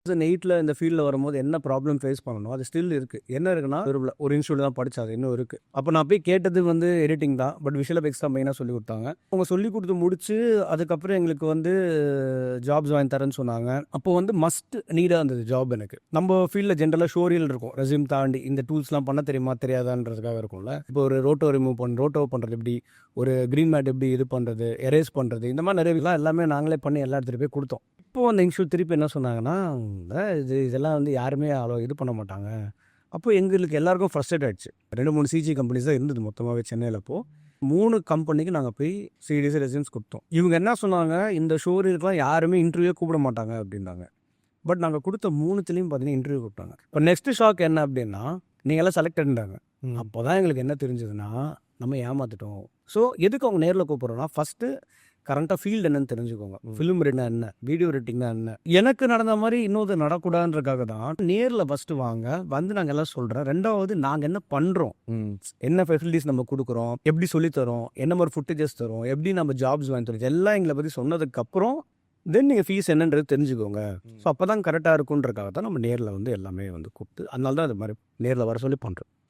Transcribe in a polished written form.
2008 இந்த ஃபீல்டில் வரும்போது என்ன ப்ராப்ளம் ஃபேஸ் பண்ணணும் அது ஸ்டில் இருக்குது. என்ன இருக்குன்னா ஒரு இன்ஸ்டியூட் தான் படித்தா அது இன்னும் இருக்குது. அப்போ நான் போய் கேட்டது வந்து எடிட்டிங் தான். பட் விஷுவல் எஃபெக்ட்ஸ் தான் மெயினாக சொல்லி கொடுத்தாங்க. அவங்க சொல்லி கொடுத்து முடிச்சு அதுக்கப்புறம் எங்களுக்கு வந்து ஜாப்ஸ் வாங்கி தரேன்னு சொன்னாங்க. அப்போ வந்து மஸ்ட் நீடாக இருந்தது ஜாப் எனக்கு. நம்ம ஃபீல்டில் ஜென்ரலாக ஷோரியல் இருக்கும். ரெஸ்யூம் தாண்டி இந்த டூல்ஸ்லாம் பண்ண தெரியுமா தெரியாதான்றதுக்காக இருக்கும்ல. இப்போ ஒரு ரோட்டோ ரோட்டோ பண்ணுறது எப்படி, ஒரு க்ரீன் மேட் எப்படி இது பண்ணுறது, எரேஸ் பண்ணுறது, இந்த மாதிரி நிறைய எல்லாமே நாங்களே பண்ணி எல்லா இடத்துலையும் போய் கொடுத்தோம். இப்போ அந்த இன்ஸ்டியூட் திருப்பி என்ன சொன்னாங்கன்னா, இதெல்லாம் வந்து யாருமே அவ்வளோ இது பண்ண மாட்டாங்க. அப்போ எங்களுக்கு எல்லாருக்கும் ஃப்ரஸ்ட்ரேட் ஆயிடுச்சு. 2-3 சிஜி கம்பெனிஸ் தான் இருந்தது மொத்தமாகவே சென்னையில். அப்போது 3 கம்பெனிக்கு நாங்கள் போய் சிடிஸ் ரெஸ்யூம்ஸ் கொடுத்தோம். இவங்க என்ன சொன்னாங்க, இந்த ஷோரூருக்குலாம் யாருமே இன்டர்வியூ கூப்பிட மாட்டாங்க அப்படின்னாங்க. பட் நாங்கள் கொடுத்த 3த்துலேயும் பார்த்தீங்கன்னா இன்டர்வியூ கூப்பிட்டாங்க. இப்போ நெக்ஸ்ட் ஷாக் என்ன அப்படின்னா, நீங்கள் எல்லாம் செலக்டட்ன்றாங்க. அப்போ தான் எங்களுக்கு என்ன தெரிஞ்சதுன்னா, நம்ம ஏமாற்றிட்டோம். ஸோ எதுக்கு அவங்க நேரில் கூப்பிட்றோன்னா, ஃபஸ்ட்டு கரண்ட்டாக ஃபீல்டு என்னன்னு தெரிஞ்சுக்கோங்க. ஃபிலிம் ரெட்னா என்ன, வீடியோ ரெட்டிங்னா என்ன. எனக்கு நடந்த மாதிரி இன்னொரு நடக்கூடாதுன்றக்காக தான் நேரில் ஃபஸ்ட்டு வாங்க வந்து நாங்கள் எல்லாம் சொல்கிறேன். 2வது நாங்கள் என்ன பண்ணுறோம், என்ன ஃபெசிலிட்டிஸ் நம்ம கொடுக்குறோம், எப்படி சொல்லித்தரோம், என்ன மாதிரி ஃபுட்டேஜஸ் தரோம், எப்படி நம்ம ஜாப்ஸ் வாங்கி தரோம், எல்லாம் எங்களை பற்றி சொன்னதுக்கப்புறம் தென் நீங்கள் ஃபீஸ் என்னன்றது தெரிஞ்சுக்கோங்க. ஸோ அப்போ தான் கரெக்டாக இருக்குன்றக்காக தான் நம்ம நேரில் வந்து எல்லாமே வந்து கூப்பிட்டு, அதனால தான் அது மாதிரி நேரில் வர சொல்லி பண்ணுறோம்.